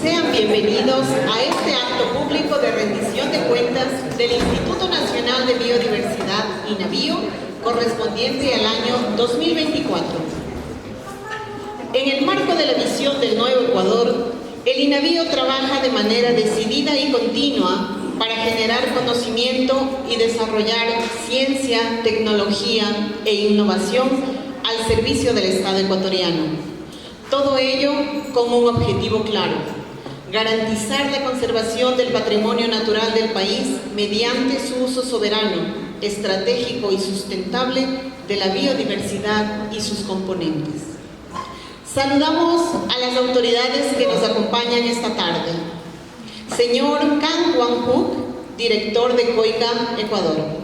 Sean bienvenidos a este acto público de rendición de cuentas del Instituto Nacional de Biodiversidad, INABIO, correspondiente al año 2024. En el marco de la visión del Nuevo Ecuador, el INABIO trabaja de manera decidida y continua para generar conocimiento y desarrollar ciencia, tecnología e innovación al servicio del Estado ecuatoriano. Todo ello con un objetivo claro: garantizar la conservación del patrimonio natural del país mediante su uso soberano, estratégico y sustentable de la biodiversidad y sus componentes. Saludamos a las autoridades que nos acompañan esta tarde. Señor Kang Wang-Huk, director de COICA, Ecuador.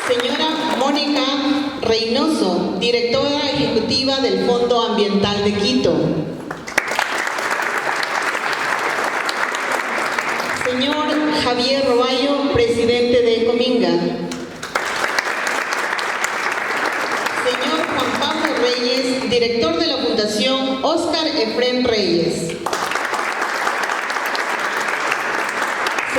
Señora Mónica Reynoso, directora ejecutiva del Fondo Ambiental de Quito. Señor Javier Roballo, presidente de Ecominga. Señor Juan Pablo Reyes, director de la Fundación Óscar Efrén Reyes.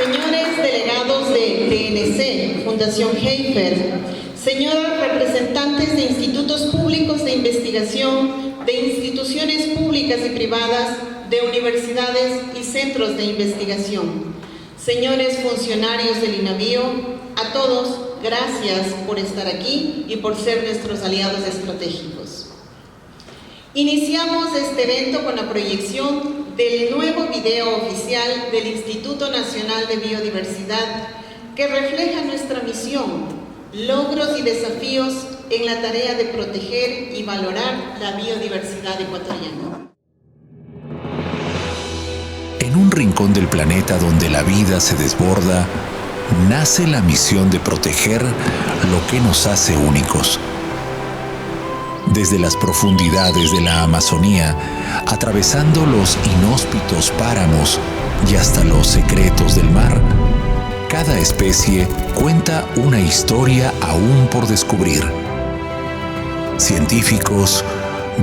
Señores delegados de TNC, Fundación Heifer, señoras representantes de institutos públicos de investigación, de instituciones públicas y privadas, de universidades y centros de investigación, señores funcionarios del INABIO, a todos, gracias por estar aquí y por ser nuestros aliados estratégicos. Iniciamos este evento con la proyección del nuevo video oficial del Instituto Nacional de Biodiversidad que refleja nuestra misión, logros y desafíos en la tarea de proteger y valorar la biodiversidad ecuatoriana. En un rincón del planeta donde la vida se desborda, nace la misión de proteger lo que nos hace únicos. Desde las profundidades de la Amazonía, atravesando los inhóspitos páramos y hasta los secretos del mar, cada especie cuenta una historia aún por descubrir. Científicos,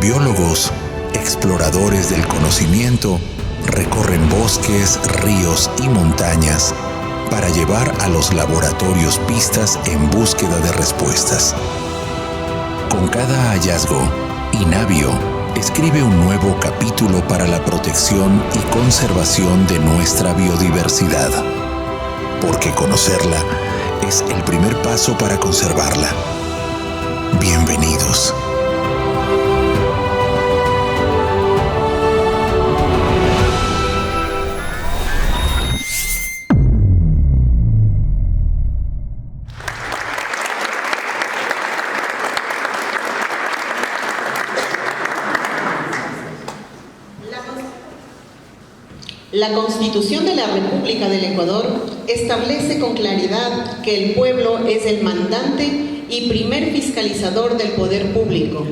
biólogos, exploradores del conocimiento recorren bosques, ríos y montañas para llevar a los laboratorios pistas en búsqueda de respuestas. Con cada hallazgo, INABIO escribe un nuevo capítulo para la protección y conservación de nuestra biodiversidad, porque conocerla es el primer paso para conservarla. Bienvenidos. La Constitución de la República del Ecuador establece con claridad que el pueblo es el mandante y primer fiscalizador del poder público.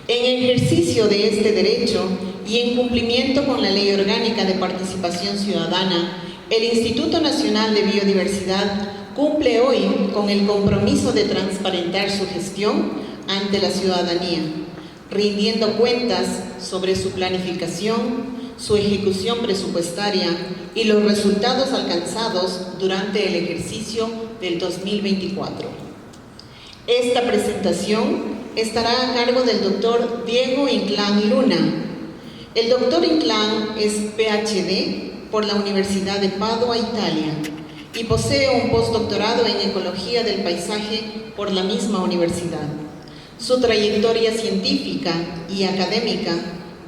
En ejercicio de este derecho y en cumplimiento con la Ley Orgánica de Participación Ciudadana, el Instituto Nacional de Biodiversidad cumple hoy con el compromiso de transparentar su gestión ante la ciudadanía, rindiendo cuentas sobre su planificación, su ejecución presupuestaria y los resultados alcanzados durante el ejercicio del 2024. Esta presentación estará a cargo del doctor Diego Inclán Luna. El doctor Inclán es PhD por la Universidad de Padua, Italia, y posee un postdoctorado en Ecología del Paisaje por la misma universidad. Su trayectoria científica y académica,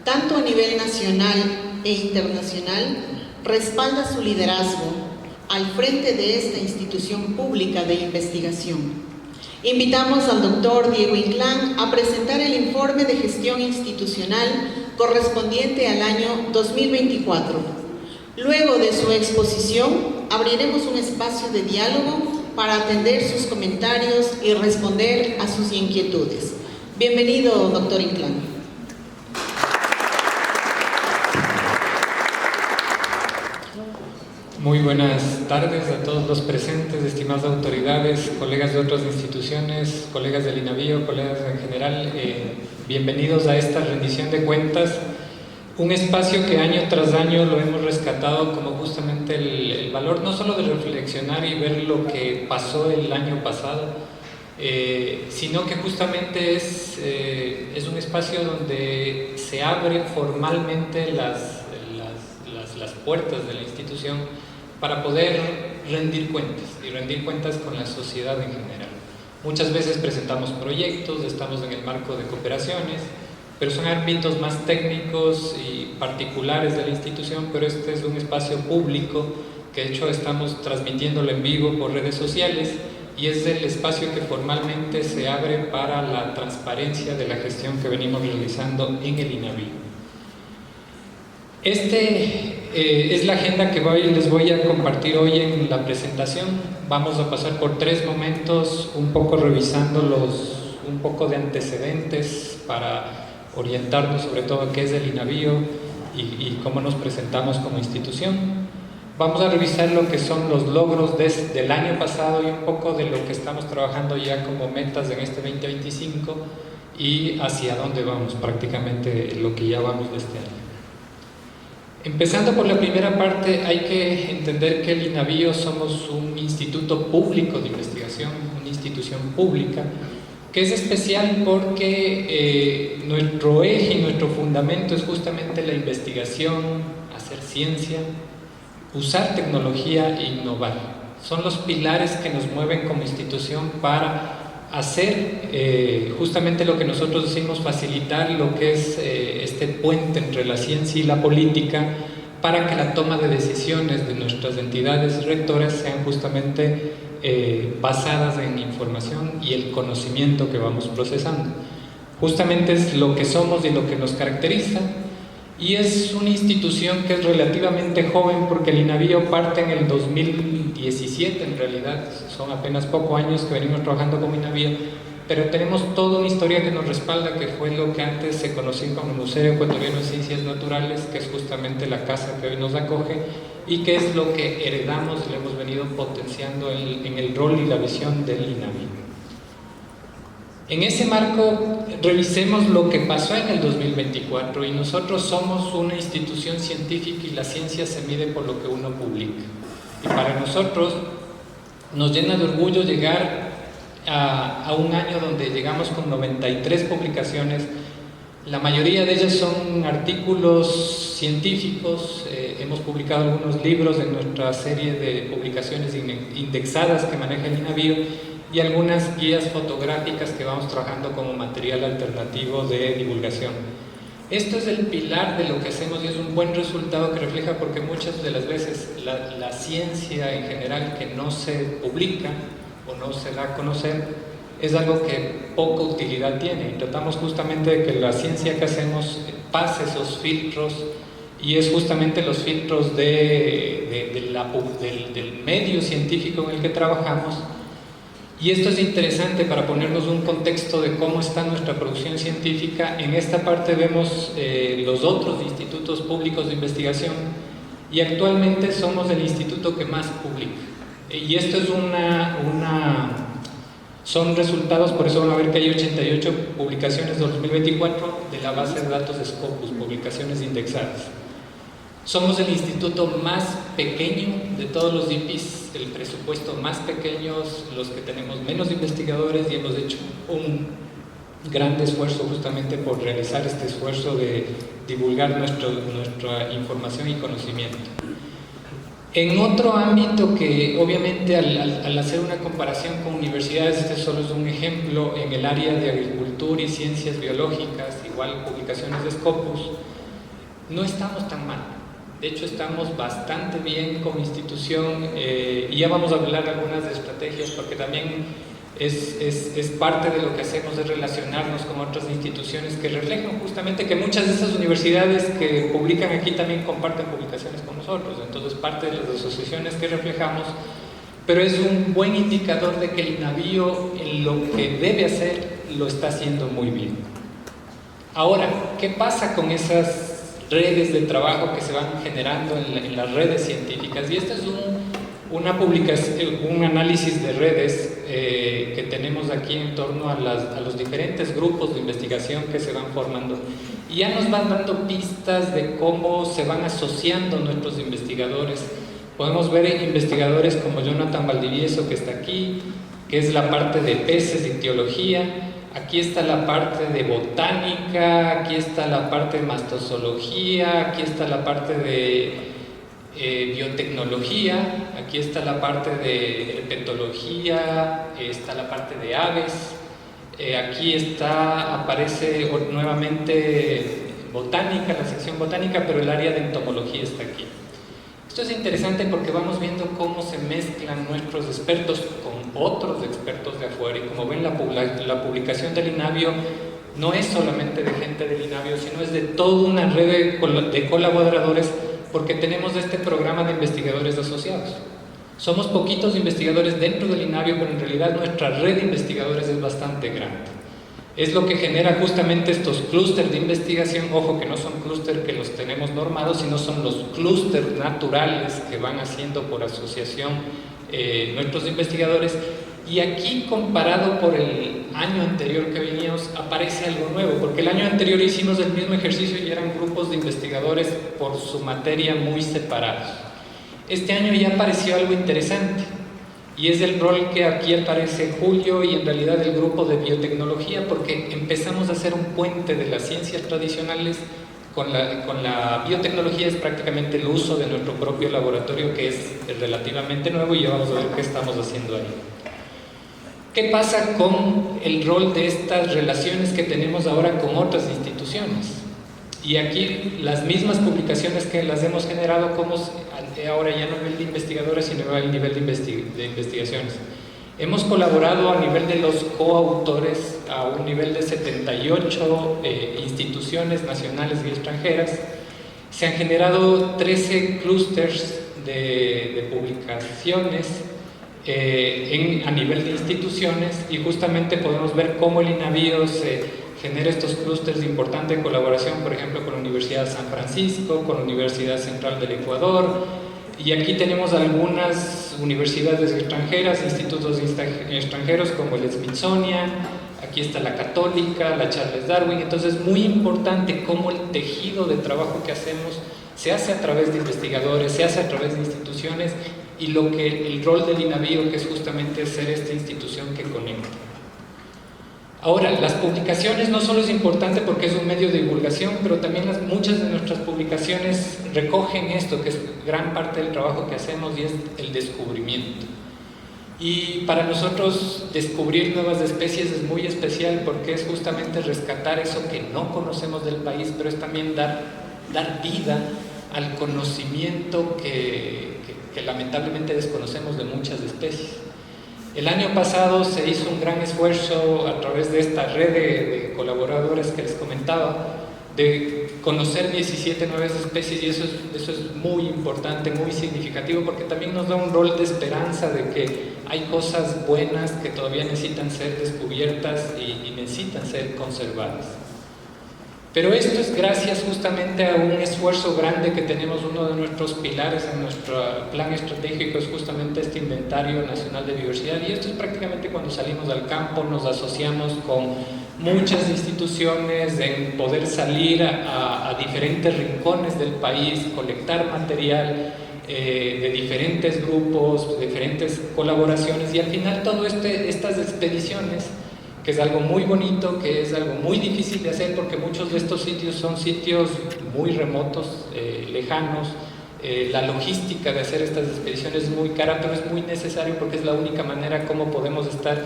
tanto a nivel nacional e internacional, respalda su liderazgo al frente de esta institución pública de investigación. Invitamos al doctor Diego Inclán a presentar el informe de gestión institucional correspondiente al año 2024. Luego de su exposición, abriremos un espacio de diálogo para atender sus comentarios y responder a sus inquietudes. Bienvenido, doctor Inclán. Muy buenas tardes a todos los presentes, estimadas autoridades, colegas de otras instituciones, colegas del INAVIO, colegas en general. Bienvenidos a esta rendición de cuentas, un espacio que año tras año lo hemos rescatado como justamente el valor no solo de reflexionar y ver lo que pasó el año pasado, sino que justamente es un espacio donde se abren formalmente las puertas de la institución para poder rendir cuentas y rendir cuentas con la sociedad en general. Muchas veces presentamos proyectos, estamos en el marco de cooperaciones, pero son ámbitos más técnicos y particulares de la institución, pero este es un espacio público que de hecho estamos transmitiéndolo en vivo por redes sociales y es el espacio que formalmente se abre para la transparencia de la gestión que venimos realizando en el INAVIO. Es la agenda que les voy a compartir hoy en la presentación. Vamos a pasar por 3 momentos, un poco revisando un poco de antecedentes para orientarnos sobre todo qué es el INAVIO y cómo nos presentamos como institución. Vamos a revisar lo que son los logros del año pasado y un poco de lo que estamos trabajando ya como metas en este 2025 y hacia dónde vamos, prácticamente lo que ya vamos de este año. Empezando por la primera parte, hay que entender que el INAVIO somos un instituto público de investigación, una institución pública, que es especial porque nuestro eje y nuestro fundamento es justamente la investigación, hacer ciencia, usar tecnología e innovar. Son los pilares que nos mueven como institución para hacer justamente lo que nosotros decimos, facilitar lo que es este puente entre la ciencia y la política para que la toma de decisiones de nuestras entidades rectoras sean justamente basadas en información y el conocimiento que vamos procesando. Justamente es lo que somos y lo que nos caracteriza, y es una institución que es relativamente joven porque el INAVIO parte en el 2017, en realidad son apenas pocos años que venimos trabajando como INAVIO, pero tenemos toda una historia que nos respalda, que fue lo que antes se conocía como Museo Ecuatoriano de Ciencias Naturales, que es justamente la casa que hoy nos acoge y que es lo que heredamos y le hemos venido potenciando en el rol y la visión del INAVIO. En ese marco, revisemos lo que pasó en el 2024 y nosotros somos una institución científica y la ciencia se mide por lo que uno publica. Y para nosotros nos llena de orgullo llegar a un año donde llegamos con 93 publicaciones. La mayoría de ellas son artículos científicos, hemos publicado algunos libros en nuestra serie de publicaciones indexadas que maneja el INAVIO y algunas guías fotográficas que vamos trabajando como material alternativo de divulgación. Esto es el pilar de lo que hacemos y es un buen resultado que refleja porque muchas de las veces la ciencia en general que no se publica o no se da a conocer es algo que poca utilidad tiene, y tratamos justamente de que la ciencia que hacemos pase esos filtros, y es justamente los filtros del medio científico en el que trabajamos. Y esto es interesante para ponernos un contexto de cómo está nuestra producción científica. En esta parte vemos los otros institutos públicos de investigación y actualmente somos el instituto que más publica. Y esto es son resultados, por eso van a ver que hay 88 publicaciones de 2024 de la base de datos de Scopus, publicaciones indexadas. Somos el instituto más pequeño de todos los IPIs, el presupuesto más pequeño, los que tenemos menos investigadores, y hemos hecho un gran esfuerzo justamente por realizar este esfuerzo de divulgar nuestra información y conocimiento. En otro ámbito que obviamente al hacer una comparación con universidades, este solo es un ejemplo, en el área de agricultura y ciencias biológicas, igual publicaciones de Scopus, no estamos tan mal. De hecho, estamos bastante bien como institución y ya vamos a hablar de algunas estrategias porque también es parte de lo que hacemos, es relacionarnos con otras instituciones que reflejan justamente que muchas de esas universidades que publican aquí también comparten publicaciones con nosotros. Entonces, parte de las asociaciones que reflejamos, pero es un buen indicador de que el INAVIO en lo que debe hacer lo está haciendo muy bien. Ahora, ¿qué pasa con esas redes de trabajo que se van generando en las redes científicas. Y este es una publicación, un análisis de redes que tenemos aquí en torno a los diferentes grupos de investigación que se van formando. Y ya nos van dando pistas de cómo se van asociando nuestros investigadores. Podemos ver investigadores como Jonathan Valdivieso, que está aquí, que es la parte de peces y ictiología. Aquí está la parte de botánica, aquí está la parte de mastozoología, aquí está la parte de biotecnología, aquí está la parte de herpetología, está la parte de aves, aquí aparece nuevamente botánica, la sección botánica, pero el área de entomología está aquí. Esto es interesante porque vamos viendo cómo se mezclan nuestros expertos con otros expertos de afuera, y como ven, la publicación del INAVIO no es solamente de gente del INAVIO, sino es de toda una red de colaboradores, porque tenemos este programa de investigadores asociados. Somos poquitos investigadores dentro del INAVIO, pero en realidad nuestra red de investigadores es bastante grande. Es lo que genera justamente estos clústeres de investigación. Ojo, que no son clústeres que los tenemos normados, sino son los clústeres naturales que van haciendo por asociación nuestros investigadores. Y aquí, comparado por el año anterior que veníamos, aparece algo nuevo, porque el año anterior hicimos el mismo ejercicio y eran grupos de investigadores por su materia muy separados. Este año ya apareció algo interesante, y es el rol que aquí aparece Julio y en realidad el grupo de biotecnología, porque empezamos a hacer un puente de las ciencias tradicionales con la biotecnología. Es prácticamente el uso de nuestro propio laboratorio, que es relativamente nuevo, y ya vamos a ver qué estamos haciendo ahí. ¿Qué pasa con el rol de estas relaciones que tenemos ahora con otras instituciones? Y aquí las mismas publicaciones que las hemos generado, como ahora ya no a nivel de investigadores, sino a nivel de investigaciones. Hemos colaborado a nivel de los coautores a un nivel de 78 instituciones nacionales y extranjeras. Se han generado 13 clústeres de publicaciones a nivel de instituciones, y justamente podemos ver cómo el INAVIO se genera estos clústeres de importante colaboración, por ejemplo, con la Universidad de San Francisco, con la Universidad Central del Ecuador, y aquí tenemos algunas universidades extranjeras, institutos extranjeros como el Smithsonian, aquí está la Católica, la Charles Darwin. Entonces es muy importante cómo el tejido de trabajo que hacemos se hace a través de investigadores, se hace a través de instituciones, y el rol del INAVIO, que es justamente ser esta institución que conecta. Ahora, las publicaciones no solo es importante porque es un medio de divulgación, pero también muchas de nuestras publicaciones recogen esto, que es gran parte del trabajo que hacemos, y es el descubrimiento. Y para nosotros descubrir nuevas especies es muy especial, porque es justamente rescatar eso que no conocemos del país, pero es también dar vida al conocimiento que lamentablemente desconocemos de muchas especies. El año pasado se hizo un gran esfuerzo a través de esta red de colaboradores que les comentaba, de conocer 17 nuevas especies, y eso es muy importante, muy significativo, porque también nos da un rol de esperanza de que hay cosas buenas que todavía necesitan ser descubiertas y necesitan ser conservadas. Pero esto es gracias justamente a un esfuerzo grande que tenemos. Uno de nuestros pilares en nuestro plan estratégico es justamente este Inventario Nacional de Biodiversidad, y esto es prácticamente cuando salimos al campo, nos asociamos con muchas instituciones en poder salir a diferentes rincones del país, colectar material de diferentes grupos, diferentes colaboraciones, y al final todo estas expediciones, que es algo muy bonito, que es algo muy difícil de hacer, porque muchos de estos sitios son sitios muy remotos, lejanos. La logística de hacer estas expediciones es muy cara, pero es muy necesario, porque es la única manera como podemos estar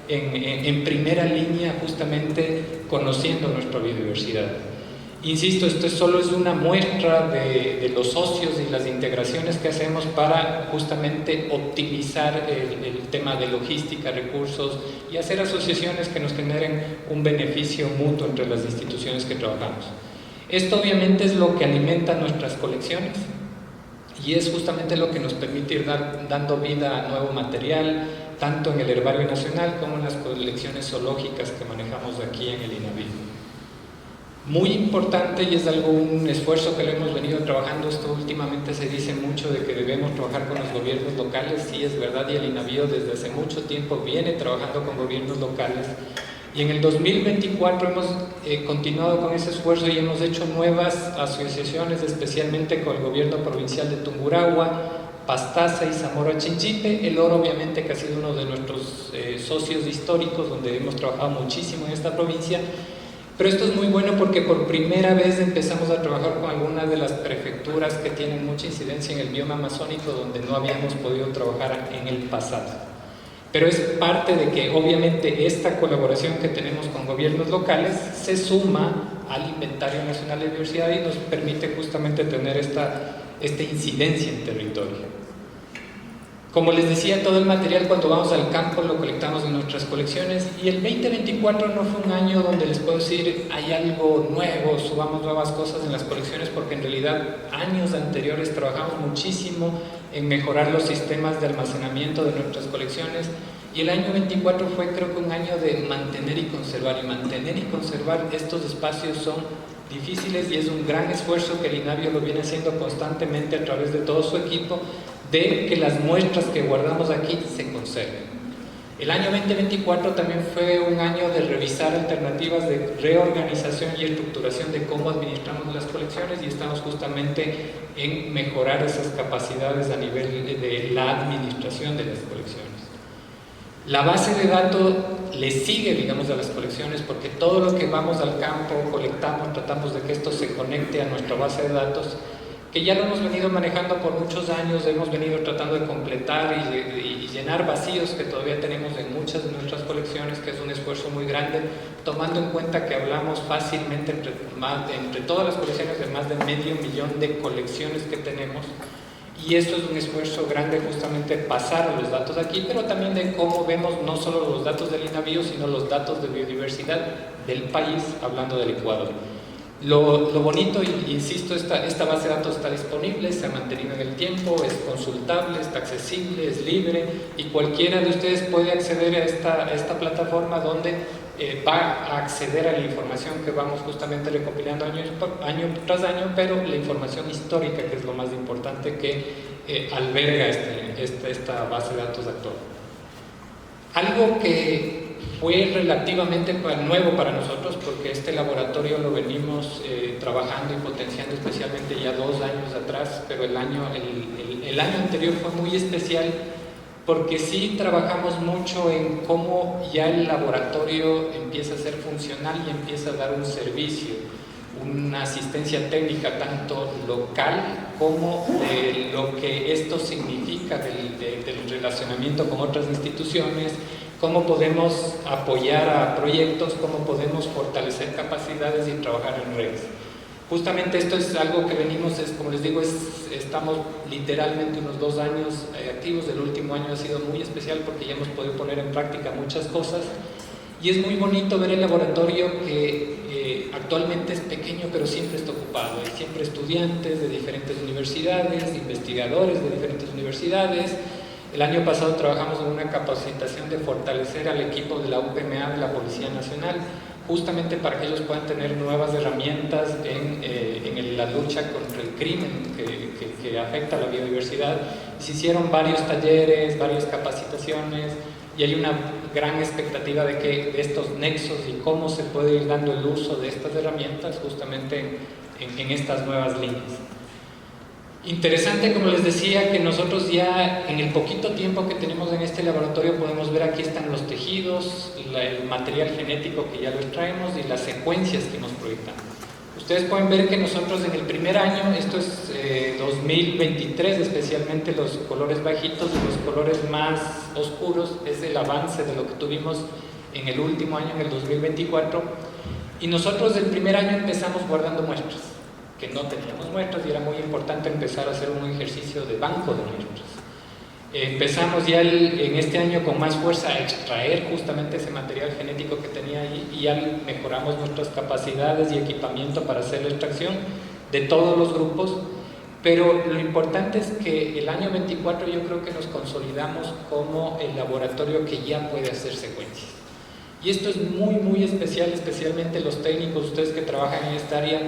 en primera línea, justamente conociendo nuestra biodiversidad. Insisto, esto solo es una muestra de los socios y las integraciones que hacemos para justamente optimizar el tema de logística, recursos, y hacer asociaciones que nos generen un beneficio mutuo entre las instituciones que trabajamos. Esto obviamente es lo que alimenta nuestras colecciones, y es justamente lo que nos permite ir dando vida a nuevo material, tanto en el Herbario Nacional como en las colecciones zoológicas que manejamos aquí en el INAVIO. muy importante y es un esfuerzo que lo hemos venido trabajando. Esto últimamente se dice mucho de que debemos trabajar con los gobiernos locales, sí es verdad, y el INAVIO desde hace mucho tiempo viene trabajando con gobiernos locales, y en el 2024 hemos continuado con ese esfuerzo y hemos hecho nuevas asociaciones, especialmente con el gobierno provincial de Tungurahua, Pastaza y Zamora Chinchipe. El Oro, obviamente, que ha sido uno de nuestros socios históricos, donde hemos trabajado muchísimo en esta provincia. Pero esto es muy bueno porque por primera vez empezamos a trabajar con algunas de las prefecturas que tienen mucha incidencia en el bioma amazónico, donde no habíamos podido trabajar en el pasado. Pero es parte de que obviamente esta colaboración que tenemos con gobiernos locales se suma al Inventario Nacional de Biodiversidad y nos permite justamente tener esta incidencia en territorio. Como les decía, todo el material cuando vamos al campo lo colectamos en nuestras colecciones, y el 2024 no fue un año donde les puedo decir hay algo nuevo, subamos nuevas cosas en las colecciones, porque en realidad años anteriores trabajamos muchísimo en mejorar los sistemas de almacenamiento de nuestras colecciones, y el año 24 fue, creo que, un año de mantener y conservar estos espacios. Son difíciles y es un gran esfuerzo que el INAVIO lo viene haciendo constantemente a través de todo su equipo, de que las muestras que guardamos aquí se conserven. El año 2024 también fue un año de revisar alternativas de reorganización y estructuración de cómo administramos las colecciones, y estamos justamente en mejorar esas capacidades a nivel de la administración de las colecciones. La base de datos le sigue, digamos, a las colecciones, porque todo lo que vamos al campo, colectamos, tratamos de que esto se conecte a nuestra base de datos, que ya lo hemos venido manejando por muchos años, hemos venido tratando de completar y llenar vacíos que todavía tenemos en muchas de nuestras colecciones, que es un esfuerzo muy grande, tomando en cuenta que hablamos fácilmente entre todas las colecciones de más de 500.000 de colecciones que tenemos, y esto es un esfuerzo grande, justamente pasar a los datos aquí, pero también de cómo vemos no solo los datos del INAVIO, sino los datos de biodiversidad del país, hablando del Ecuador. Lo bonito, y insisto, esta base de datos está disponible, se ha mantenido en el tiempo, es consultable, está accesible, es libre, y cualquiera de ustedes puede acceder a esta plataforma, donde va a acceder a la información que vamos justamente recopilando año tras año, pero la información histórica, que es lo más importante, que alberga esta base de datos actual. Algo que fue relativamente nuevo para nosotros, porque este laboratorio lo venimos trabajando y potenciando especialmente ya 2 años atrás, pero el año anterior fue muy especial, porque sí trabajamos mucho en cómo ya el laboratorio empieza a ser funcional y empieza a dar un servicio, una asistencia técnica tanto local como de lo que esto significa del relacionamiento con otras instituciones, cómo podemos apoyar a proyectos, cómo podemos fortalecer capacidades y trabajar en redes. Justamente esto es algo que venimos, como les digo, estamos literalmente unos 2 años activos. El último año ha sido muy especial porque ya hemos podido poner en práctica muchas cosas, y es muy bonito ver el laboratorio que actualmente es pequeño, pero siempre está ocupado. Hay siempre estudiantes de diferentes universidades, investigadores de diferentes universidades. El año pasado trabajamos en una capacitación de fortalecer al equipo de la UPMA, de la Policía Nacional, justamente para que ellos puedan tener nuevas herramientas en la lucha contra el crimen que afecta a la biodiversidad. Se hicieron varios talleres, varias capacitaciones, y hay una gran expectativa de estos nexos y cómo se puede ir dando el uso de estas herramientas justamente en estas nuevas líneas. Interesante, como les decía, que nosotros ya en el poquito tiempo que tenemos en este laboratorio podemos ver, aquí están los tejidos, el material genético que ya lo extraemos y las secuencias que nos proyectamos. Ustedes pueden ver que nosotros en el primer año, esto es 2023, especialmente los colores bajitos y los colores más oscuros, es el avance de lo que tuvimos en el último año, en el 2024, y nosotros el primer año empezamos guardando muestras, que no teníamos muestras, y era muy importante empezar a hacer un ejercicio de banco de muestras. Empezamos ya en este año con más fuerza a extraer justamente ese material genético que tenía ahí, y ya mejoramos nuestras capacidades y equipamiento para hacer la extracción de todos los grupos. Pero lo importante es que el año 24 yo creo que nos consolidamos como el laboratorio que ya puede hacer secuencias. Y esto es muy especial, especialmente los técnicos, ustedes que trabajan en esta área,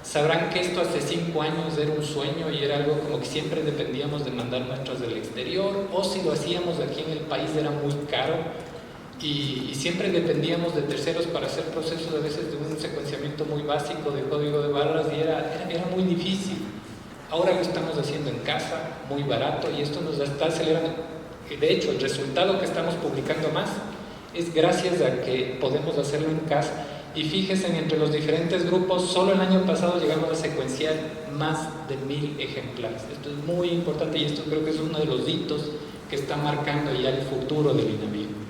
sabrán que esto hace 5 años era un sueño y era algo como que siempre dependíamos de mandar muestras del exterior, o si lo hacíamos aquí en el país era muy caro y siempre dependíamos de terceros para hacer procesos a veces de un secuenciamiento muy básico de código de barras y era muy difícil. Ahora lo estamos haciendo en casa, muy barato, y esto nos está acelerando. De hecho, el resultado que estamos publicando más es gracias a que podemos hacerlo en casa. Y fíjense, entre los diferentes grupos, solo el año pasado llegamos a secuenciar más de 1000 ejemplares. Esto es muy importante y esto creo que es uno de los hitos que está marcando ya el futuro del INAVIO.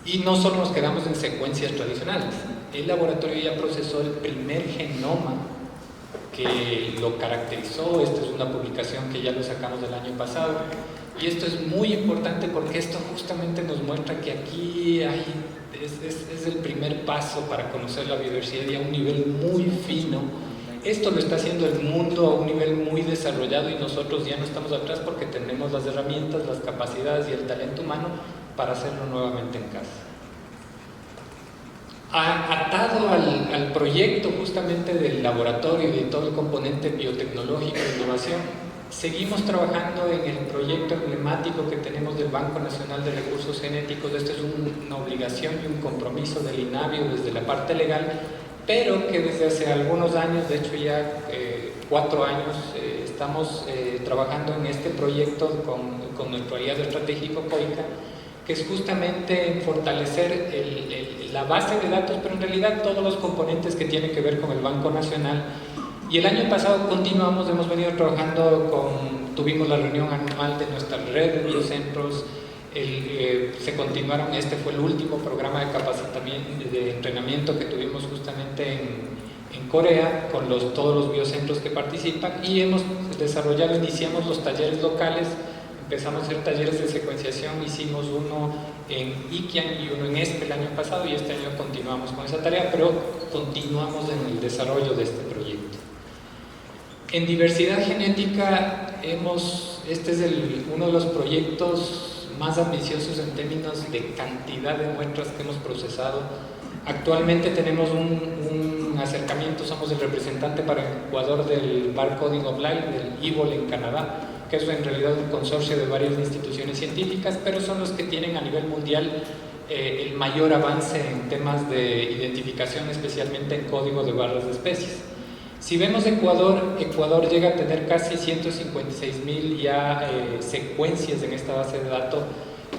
Y no solo nos quedamos en secuencias tradicionales. El laboratorio ya procesó el primer genoma que lo caracterizó. Esta es una publicación que ya lo sacamos del año pasado. Y esto es muy importante porque esto justamente nos muestra que aquí es el primer paso para conocer la biodiversidad y a un nivel muy fino. Esto lo está haciendo el mundo a un nivel muy desarrollado y nosotros ya no estamos atrás porque tenemos las herramientas, las capacidades y el talento humano para hacerlo nuevamente en casa. Atado al proyecto justamente del laboratorio y de todo el componente biotecnológico de innovación, seguimos trabajando en el proyecto emblemático que tenemos del Banco Nacional de Recursos Genéticos. Esto es una obligación y un compromiso del INAVIO desde la parte legal, pero que desde hace algunos años, de hecho ya 4 años, estamos trabajando en este proyecto con nuestro aliado estratégico COICA, que es justamente fortalecer la base de datos, pero en realidad todos los componentes que tienen que ver con el Banco Nacional. Y el año pasado continuamos, hemos venido trabajando tuvimos la reunión anual de nuestra red de biocentros, se continuaron, este fue el último programa de capacitamiento, de entrenamiento que tuvimos justamente en Corea, con todos los biocentros que participan, y hemos desarrollado, iniciamos los talleres locales, empezamos a hacer talleres de secuenciación, hicimos uno en Iquian y uno en Espe el año pasado, y este año continuamos con esa tarea, pero continuamos en el desarrollo de este proyecto. En diversidad genética, este es uno de los proyectos más ambiciosos en términos de cantidad de muestras que hemos procesado. Actualmente tenemos un acercamiento, somos el representante para Ecuador del Barcoding of Life, del IBOL en Canadá, que es en realidad un consorcio de varias instituciones científicas, pero son los que tienen a nivel mundial el mayor avance en temas de identificación, especialmente en código de barras de especies. Si vemos Ecuador llega a tener casi 156.000 ya secuencias en esta base de datos,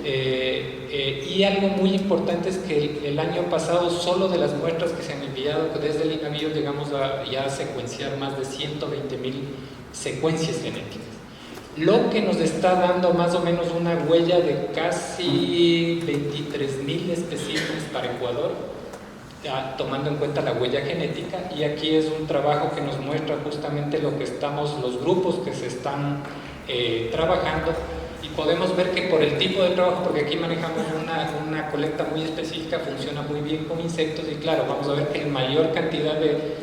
y algo muy importante es que el año pasado, solo de las muestras que se han enviado desde el INAVIO, llegamos ya a secuenciar más de 120.000 secuencias genéticas, lo que nos está dando más o menos una huella de casi 23.000 especímenes para Ecuador, tomando en cuenta la huella genética. Y aquí es un trabajo que nos muestra justamente lo que los grupos que se están trabajando, y podemos ver que por el tipo de trabajo, porque aquí manejamos una colecta muy específica, funciona muy bien con insectos, y claro, vamos a ver que la mayor cantidad de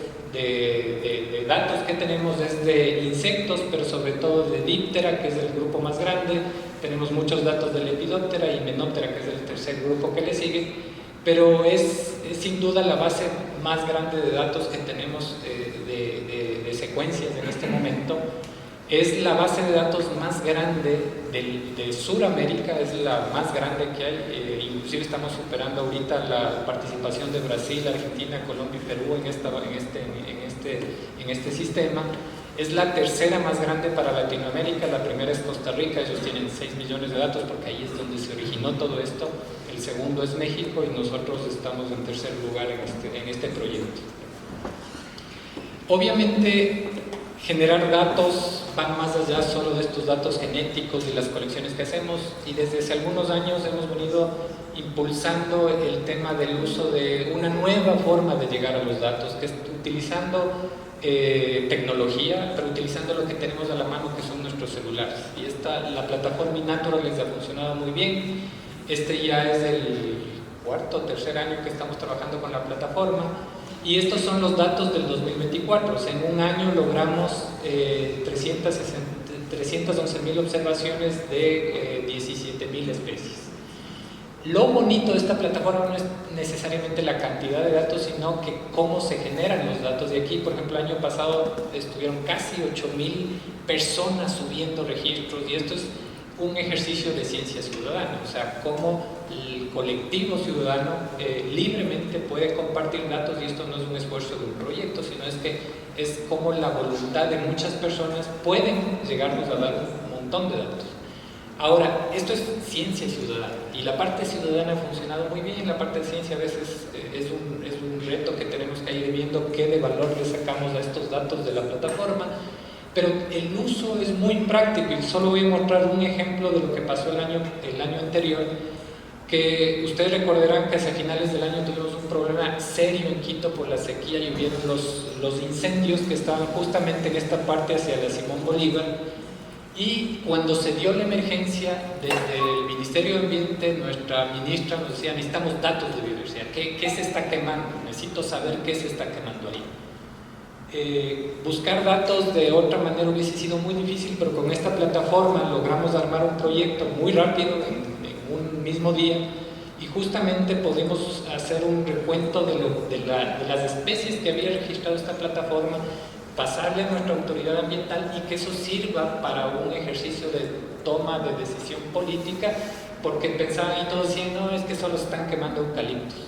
datos que tenemos es de insectos, pero sobre todo de Diptera, que es el grupo más grande. Tenemos muchos datos de Lepidoptera y Menoptera, que es el tercer grupo que le sigue, pero es sin duda la base más grande de datos que tenemos de secuencias en este momento. Es la base de datos más grande de Sudamérica, es la más grande que hay, inclusive estamos superando ahorita la participación de Brasil, Argentina, Colombia y Perú en este sistema. Es la tercera más grande para Latinoamérica, la primera es Costa Rica, ellos tienen 6 millones de datos porque ahí es donde se originó todo esto. El segundo es México y nosotros estamos en tercer lugar en este proyecto. Obviamente, generar datos van más allá solo de estos datos genéticos y las colecciones que hacemos, y desde hace algunos años hemos venido impulsando el tema del uso de una nueva forma de llegar a los datos, que es utilizando tecnología, pero utilizando lo que tenemos a la mano, que son nuestros celulares. Y la plataforma iNatural les ha funcionado muy bien. Este ya es el cuarto o tercer año que estamos trabajando con la plataforma, y estos son los datos del 2024. O sea, en un año logramos 311.000 observaciones de 17.000 especies. Lo bonito de esta plataforma no es necesariamente la cantidad de datos, sino que cómo se generan los datos. De aquí, por ejemplo, el año pasado estuvieron casi 8,000 personas subiendo registros, y esto es un ejercicio de ciencia ciudadana, o sea, cómo el colectivo ciudadano libremente puede compartir datos, y esto no es un esfuerzo de un proyecto, sino es que es como la voluntad de muchas personas pueden llegarnos a dar un montón de datos. Ahora, esto es ciencia ciudadana, y la parte ciudadana ha funcionado muy bien. La parte de ciencia a veces es un reto que tenemos que ir viendo qué de valor le sacamos a estos datos de la plataforma, pero el uso es muy práctico, y solo voy a mostrar un ejemplo de lo que pasó el año anterior, que ustedes recordarán que hacia finales del año tuvimos un problema serio en Quito por la sequía, y hubieron los incendios que estaban justamente en esta parte hacia la Simón Bolívar. Y cuando se dio la emergencia, desde el Ministerio de Ambiente, nuestra ministra nos decía: necesitamos datos de biodiversidad, ¿qué se está quemando? Necesito saber qué se está quemando ahí. Buscar datos de otra manera hubiese sido muy difícil, pero con esta plataforma logramos armar un proyecto muy rápido, en un mismo día, y justamente podemos hacer un recuento de las especies que había registrado esta plataforma, pasarle a nuestra autoridad ambiental, y que eso sirva para un ejercicio de toma de decisión política, porque pensaban y todos decían: no, es que solo están quemando eucaliptos.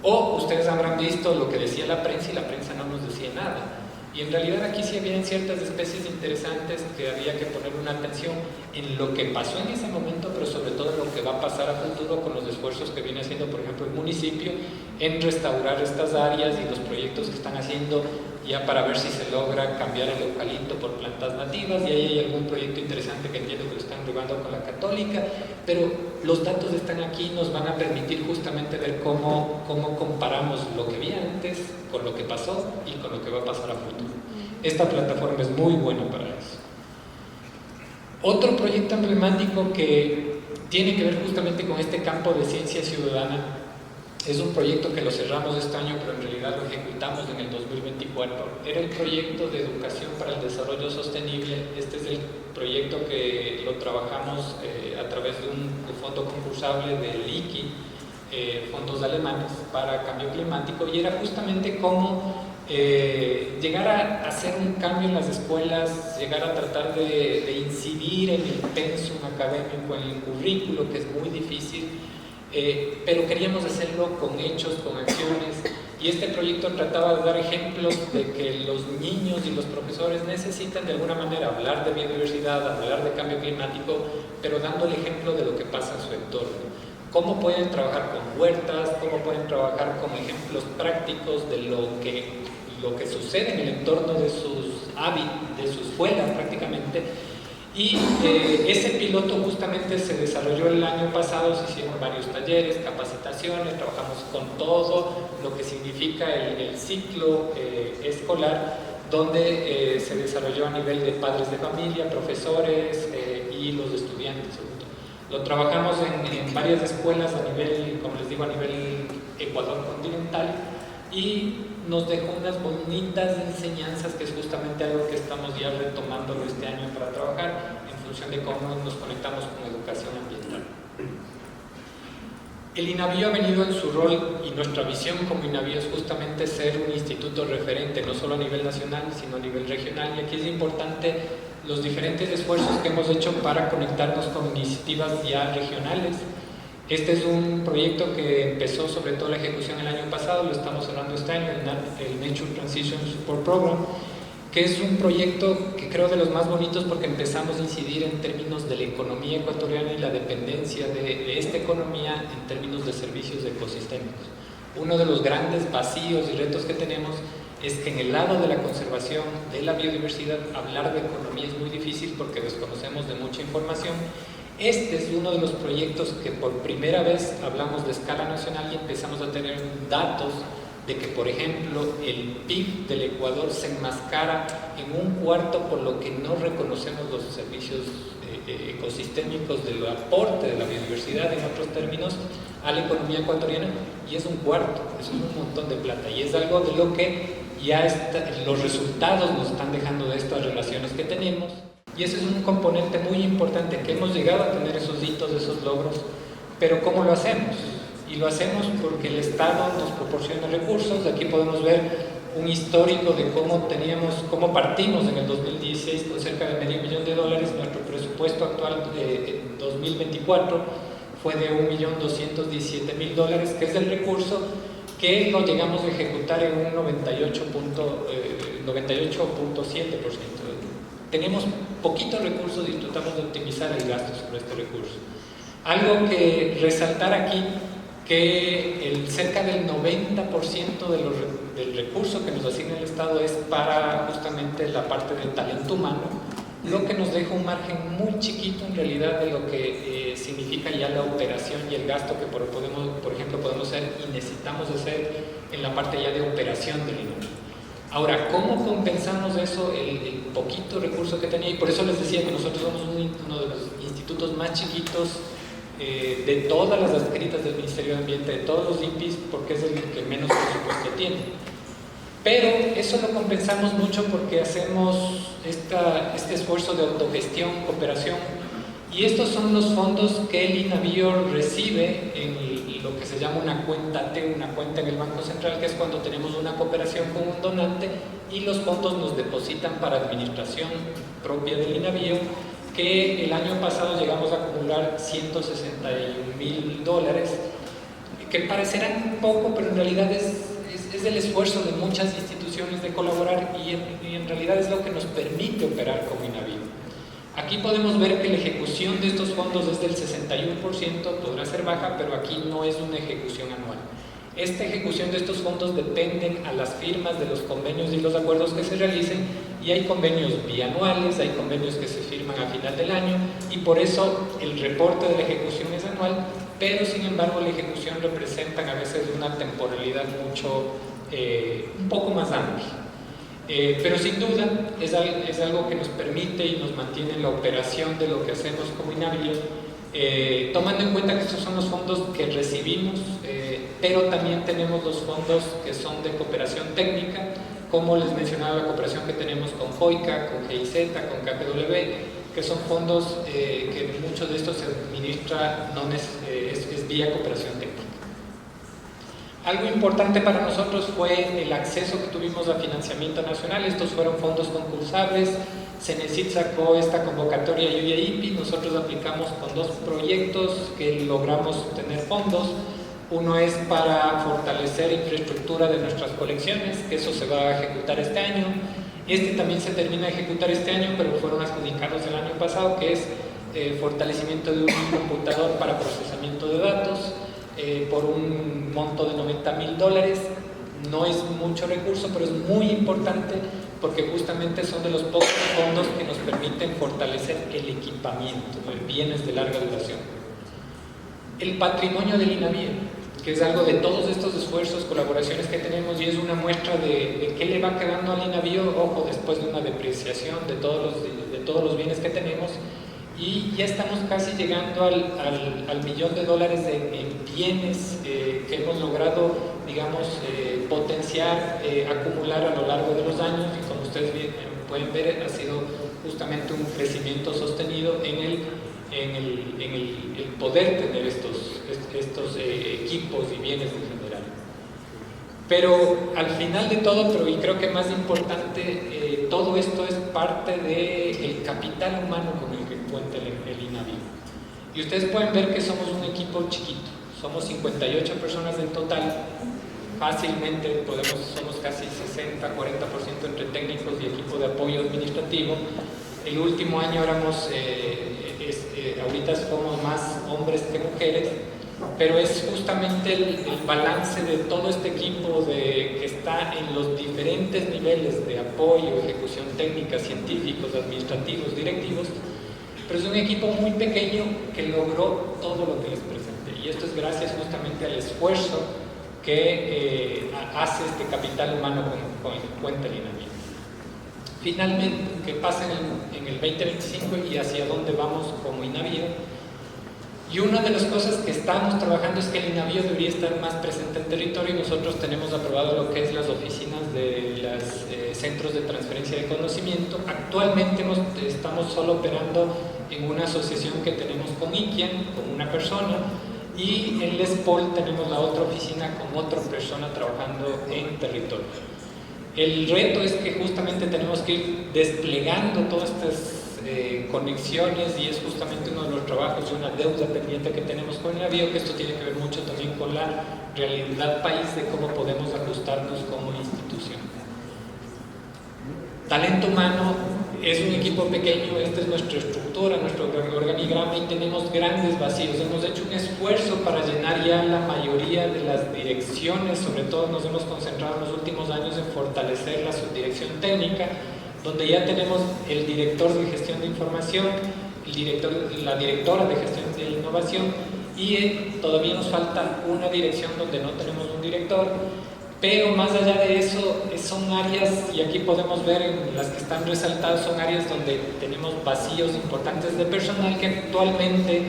O ustedes habrán visto lo que decía la prensa, y la prensa no nos decía nada. Y en realidad aquí sí habían ciertas especies interesantes que había que poner una atención en lo que pasó en ese momento, pero sobre todo en lo que va a pasar a futuro con los esfuerzos que viene haciendo, por ejemplo, el municipio en restaurar estas áreas, y los proyectos que están haciendo ya para ver si se logra cambiar el eucalipto por plantas nativas. Y ahí hay algún proyecto interesante que entiendo que lo están llevando con la Católica, pero los datos están aquí, nos van a permitir justamente ver cómo comparamos lo que había antes con lo que pasó y con lo que va a pasar a futuro. Esta plataforma es muy buena para eso. Otro proyecto emblemático que tiene que ver justamente con este campo de ciencia ciudadana es un proyecto que lo cerramos este año, pero en realidad lo ejecutamos en el 2024. Era el proyecto de educación para el desarrollo sostenible. Este es el proyecto que lo trabajamos a través de un fondo concursable del ICI, fondos alemanes para cambio climático, y era justamente cómo llegar a hacer un cambio en las escuelas, llegar a tratar de incidir en el pensum académico, en el currículo, que es muy difícil. Pero queríamos hacerlo con hechos, con acciones, y este proyecto trataba de dar ejemplos de que los niños y los profesores necesitan de alguna manera hablar de biodiversidad, hablar de cambio climático, pero dando el ejemplo de lo que pasa en su entorno. Cómo pueden trabajar con huertas, cómo pueden trabajar con ejemplos prácticos de lo que sucede en el entorno de sus hábitats, de su escuela prácticamente. Y ese piloto justamente se desarrolló el año pasado. Se hicieron varios talleres, capacitaciones, trabajamos con todo lo que significa el ciclo escolar, donde se desarrolló a nivel de padres de familia, profesores y los estudiantes. Lo trabajamos en varias escuelas a nivel, como les digo, a nivel Ecuador continental, y nos dejó unas bonitas enseñanzas, que es justamente algo que estamos ya retomándolo este año para trabajar en función de cómo nos conectamos con educación ambiental. El INABIO ha venido en su rol, y nuestra visión como INABIO es justamente ser un instituto referente, no solo a nivel nacional, sino a nivel regional, y aquí es importante los diferentes esfuerzos que hemos hecho para conectarnos con iniciativas ya regionales. Este es un proyecto que empezó sobre todo la ejecución el año pasado, lo estamos cerrando este año, el Nature Transition Support Program, que es un proyecto que creo de los más bonitos, porque empezamos a incidir en términos de la economía ecuatoriana y la dependencia de esta economía en términos de servicios ecosistémicos. Uno de los grandes vacíos y retos que tenemos es que en el lado de la conservación de la biodiversidad, hablar de economía es muy difícil porque desconocemos de mucha información. Este es uno de los proyectos que por primera vez hablamos de escala nacional y empezamos a tener datos de que, por ejemplo, el PIB del Ecuador se enmascara en un cuarto por lo que no reconocemos los servicios ecosistémicos del aporte de la biodiversidad, en otros términos, a la economía ecuatoriana, y es un cuarto, es un montón de plata, y es algo de lo que ya los resultados nos están dejando de estas relaciones que tenemos. Y ese es un componente muy importante, que hemos llegado a tener esos hitos, esos logros, Pero ¿cómo lo hacemos? Y lo hacemos porque el Estado nos proporciona recursos. Aquí podemos ver un histórico de cómo partimos en el 2016 con cerca de $500,000. Nuestro presupuesto actual en 2024 fue de $1.217.000, que es el recurso que lo llegamos a ejecutar en un 98.7%. Tenemos poquitos recursos y tratamos de optimizar el gasto sobre este recurso. Algo que resaltar aquí, que cerca del 90% del recurso que nos asigna el Estado es para justamente la parte del talento humano, lo que nos deja un margen muy chiquito en realidad de lo que significa ya la operación y el gasto que por ejemplo podemos hacer y necesitamos hacer en la parte ya de operación del INAVIO. Ahora, ¿cómo compensamos eso, el poquito recurso que tenía? Y por eso les decía que nosotros somos uno de los institutos más chiquitos de todas las adscritas del Ministerio de Ambiente, de todos los INPIs, porque es el que menos presupuesto tiene. Pero eso lo compensamos mucho porque hacemos este esfuerzo de autogestión, cooperación, y estos son los fondos que el INAVIO recibe en lo que se llama una cuenta T, una cuenta en el Banco Central, que es cuando tenemos una cooperación con un donante y los fondos nos depositan para administración propia del INAVIO, que el año pasado llegamos a acumular $161,000, que parecerán poco, pero en realidad es el esfuerzo de muchas instituciones de colaborar y en realidad es lo que nos permite operar como INAVIO. Aquí podemos ver que la ejecución de estos fondos es del 61%, podrá ser baja, pero aquí no es una ejecución anual. Esta ejecución de estos fondos dependen a las firmas de los convenios y los acuerdos que se realicen, y hay convenios bianuales, hay convenios que se firman a final del año, y por eso el reporte de la ejecución es anual, pero sin embargo la ejecución representa a veces una temporalidad un poco más amplia. Pero sin duda es algo que nos permite y nos mantiene en la operación de lo que hacemos como INAVIO, tomando en cuenta que estos son los fondos que recibimos, pero también tenemos los fondos que son de cooperación técnica, como les mencionaba, la cooperación que tenemos con JOICA, con GIZ, con KPW, que son fondos que muchos de estos se administra, es vía cooperación técnica. Algo importante para nosotros fue el acceso que tuvimos a financiamiento nacional. Estos fueron fondos concursables. Cenecit sacó esta convocatoria IPI. Nosotros aplicamos con 2 proyectos que logramos tener fondos. Uno es para fortalecer infraestructura de nuestras colecciones, que eso se va a ejecutar este año. Este también se termina de ejecutar este año, pero fueron adjudicados el año pasado, que es fortalecimiento de un computador para procesamiento de datos, por un monto de $90,000. No es mucho recurso, pero es muy importante porque justamente son de los pocos fondos que nos permiten fortalecer el equipamiento, bienes de larga duración. El patrimonio del INAVIO, que es algo de todos estos esfuerzos, colaboraciones que tenemos, y es una muestra de qué le va quedando al INAVIO, ojo, después de una depreciación de todos los bienes que tenemos. Y ya estamos casi llegando al $1.000.000 en bienes que hemos logrado, digamos, potenciar, acumular a lo largo de los años, y como ustedes pueden ver, ha sido justamente un crecimiento sostenido en el poder tener estos equipos y bienes en general. Pero al final de todo, y creo que más importante, todo esto es parte del capital humano con el que cuenta el INAVIO. Y ustedes pueden ver que somos un equipo chiquito, somos 58 personas en total, fácilmente somos casi 60-40% entre técnicos y equipo de apoyo administrativo. El último año ahorita somos más hombres que mujeres, pero es justamente el balance de todo este equipo que está en los diferentes niveles de apoyo, ejecución técnica, científicos, administrativos, directivos, pero es un equipo muy pequeño que logró todo lo que les presenté, y esto es gracias justamente al esfuerzo que hace este capital humano con el que cuenta el INAVIO. Finalmente, ¿qué pasa en el 2025 y hacia dónde vamos como INAVIO? Y una de las cosas que estamos trabajando es que el INAVIO debería estar más presente en territorio, y nosotros tenemos aprobado lo que es las oficinas de los centros de transferencia de conocimiento. Actualmente estamos solo operando en una asociación que tenemos con IKIAN, con una persona, y en Les Paul tenemos la otra oficina con otra persona trabajando en territorio. El reto es que justamente tenemos que ir desplegando todas estas conexiones, y es justamente uno de los trabajos y una deuda pendiente que tenemos con el navío, que esto tiene que ver mucho también con la realidad país de cómo podemos ajustarnos como institución. Talento humano es un equipo pequeño, esta es nuestra estructura, nuestro organigrama, y tenemos grandes vacíos. Hemos hecho un esfuerzo para llenar ya la mayoría de las direcciones, sobre todo nos hemos concentrado en los últimos años en fortalecer la subdirección técnica, donde ya tenemos el director de gestión de información, la directora de gestión de innovación, y todavía nos falta una dirección donde no tenemos un director. Pero más allá de eso, son áreas, y aquí podemos ver en las que están resaltadas, son áreas donde tenemos vacíos importantes de personal, que actualmente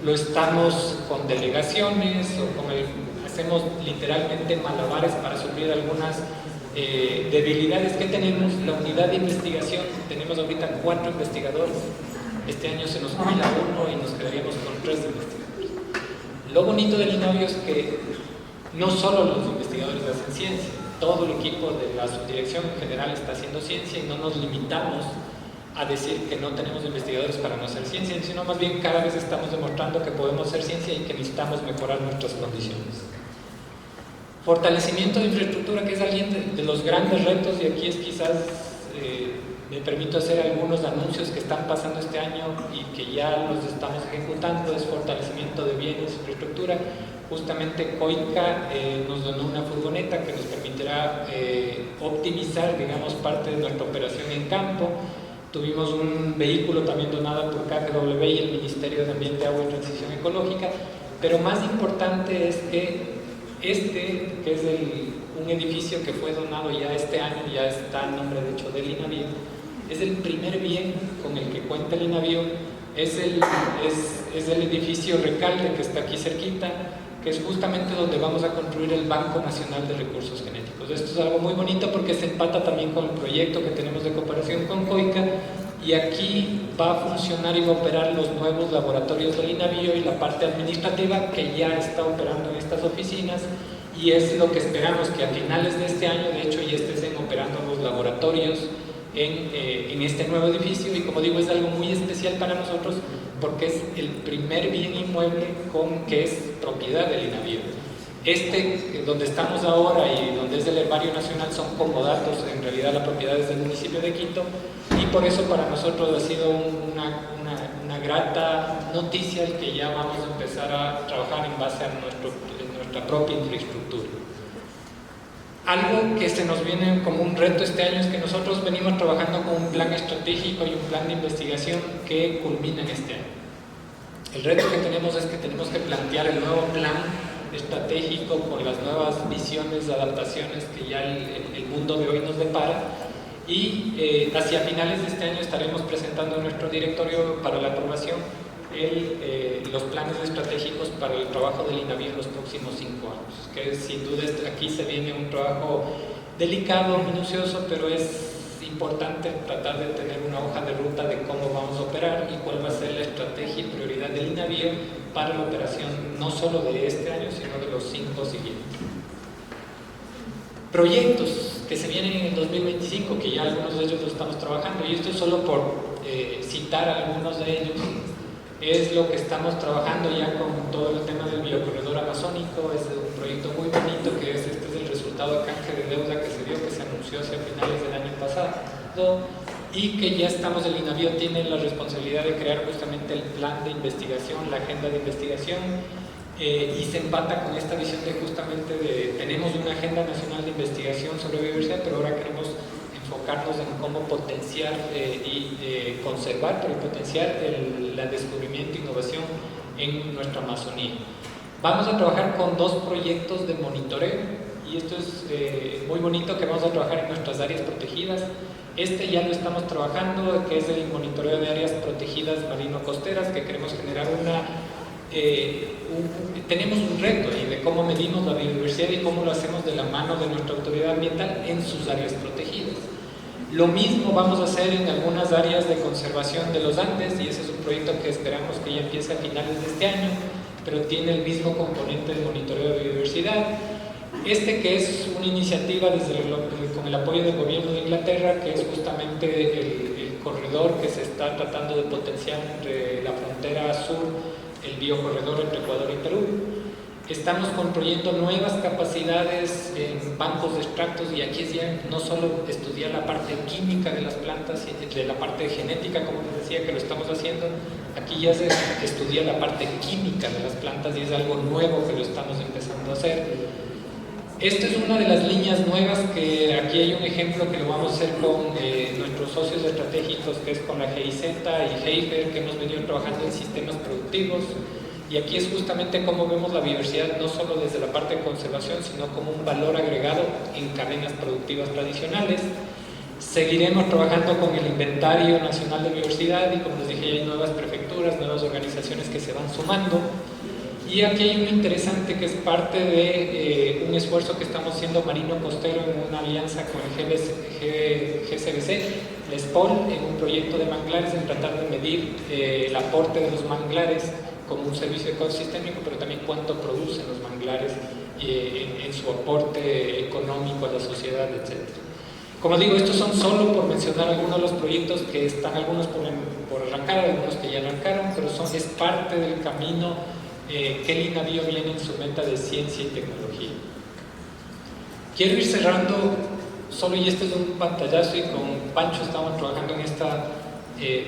lo estamos con delegaciones o hacemos literalmente malabares para suplir algunas debilidades que tenemos. La unidad de investigación, tenemos ahorita 4 investigadores, este año se nos jubila 1 y nos quedaríamos con 3 investigadores. Lo bonito del INAVIO es que no solo los investigadores hacen ciencia, todo el equipo de la subdirección en general está haciendo ciencia, y no nos limitamos a decir que no tenemos investigadores para no hacer ciencia, sino más bien cada vez estamos demostrando que podemos hacer ciencia y que necesitamos mejorar nuestras condiciones. Fortalecimiento de infraestructura, que es alguien de los grandes retos, y aquí es quizás, me permito hacer algunos anuncios que están pasando este año y que ya los estamos ejecutando. Es fortalecimiento de bienes, infraestructura. Justamente COICA nos donó una furgoneta que nos permitirá optimizar, digamos, parte de nuestra operación en campo. Tuvimos un vehículo también donado por KfW y el Ministerio de Ambiente, Agua y Transición Ecológica, pero más importante es que que es un edificio que fue donado ya este año, ya está en nombre de hecho del INAVIO, es el primer bien con el que cuenta el INAVIO. Es el edificio Recalde, que está aquí cerquita, que es justamente donde vamos a construir el Banco Nacional de Recursos Genéticos. Esto es algo muy bonito porque se empata también con el proyecto que tenemos de cooperación con COICA, y aquí va a funcionar y va a operar los nuevos laboratorios del INAVIO y la parte administrativa que ya está operando en estas oficinas, y es lo que esperamos que a finales de este año, de hecho, ya estén operando los laboratorios en este nuevo edificio. Y como digo, es algo muy especial para nosotros porque es el primer bien inmueble que es propiedad del INAVIO. Donde estamos ahora y donde es del Herbario Nacional, son comodatos, en realidad la propiedad es del municipio de Quito, y por eso para nosotros ha sido una grata noticia el que ya vamos a empezar a trabajar en base a nuestra propia infraestructura. Algo que se nos viene como un reto este año es que nosotros venimos trabajando con un plan estratégico y un plan de investigación que culmina en este año. El reto que tenemos es que tenemos que plantear el nuevo plan estratégico con las nuevas visiones, adaptaciones que ya el mundo de hoy nos depara, y hacia finales de este año estaremos presentando a nuestro directorio para la aprobación los planes estratégicos para el trabajo del INAVIO en los próximos 5 años, que sin duda aquí se viene un trabajo delicado, minucioso, pero es importante tratar de tener una hoja de ruta de cómo vamos a operar y cuál va a ser la estrategia y prioridad del INAVIO para la operación no solo de este año, sino de los 5 siguientes. Proyectos que se vienen en el 2025, que ya algunos de ellos lo estamos trabajando, y esto es solo por citar algunos de ellos. Es lo que estamos trabajando ya con todo el tema del biocorredor amazónico. Es un proyecto muy bonito que este es el resultado de canje de deuda que se anunció hacia finales del año pasado, y que ya estamos, el INAVIO tiene la responsabilidad de crear justamente el plan de investigación, la agenda de investigación, y se empata con esta visión de justamente tenemos una agenda nacional de investigación sobre biodiversidad, pero ahora queremos enfocarnos en cómo potenciar y conservar, pero potenciar el descubrimiento e innovación en nuestra Amazonía. Vamos a trabajar con 2 proyectos de monitoreo, y esto es muy bonito, que vamos a trabajar en nuestras áreas protegidas. Ya lo estamos trabajando, que es el monitoreo de áreas protegidas marino-costeras, que queremos generar tenemos un reto y de cómo medimos la biodiversidad y cómo lo hacemos de la mano de nuestra autoridad ambiental en sus áreas protegidas. Lo mismo vamos a hacer en algunas áreas de conservación de los Andes, y ese es un proyecto que esperamos que ya empiece a finales de este año, pero tiene el mismo componente de monitoreo de biodiversidad. Que es una iniciativa con el apoyo del gobierno de Inglaterra, que es justamente el corredor que se está tratando de potenciar entre la frontera sur, el biocorredor entre Ecuador y Perú. Estamos construyendo nuevas capacidades en bancos de extractos, y aquí es ya no solo estudiar la parte química de las plantas y de la parte genética, como les decía, que lo estamos haciendo, aquí ya se estudia la parte química de las plantas y es algo nuevo que lo estamos empezando a hacer. Esta es una de las líneas nuevas que aquí hay un ejemplo que lo vamos a hacer con nuestros socios estratégicos, que es con la GIZ y Heifer, que hemos venido trabajando en sistemas productivos. Y aquí es justamente cómo vemos la biodiversidad no solo desde la parte de conservación, sino como un valor agregado en cadenas productivas tradicionales. Seguiremos trabajando con el Inventario Nacional de Biodiversidad y, como les dije, hay nuevas prefecturas, nuevas organizaciones que se van sumando. Y aquí hay un interesante que es parte de un esfuerzo que estamos haciendo marino costero en una alianza con el GCBC, el SPOL, en un proyecto de manglares, en tratar de medir el aporte de los manglares como un servicio ecosistémico, pero también cuánto producen los manglares en su aporte económico a la sociedad, etc. Como digo, estos son solo por mencionar algunos de los proyectos que están, algunos por arrancar, algunos que ya arrancaron, pero es parte del camino que el INAVIO viene en su meta de ciencia y tecnología. Quiero ir cerrando solo, y este es un pantallazo, y con Pancho estamos trabajando en esta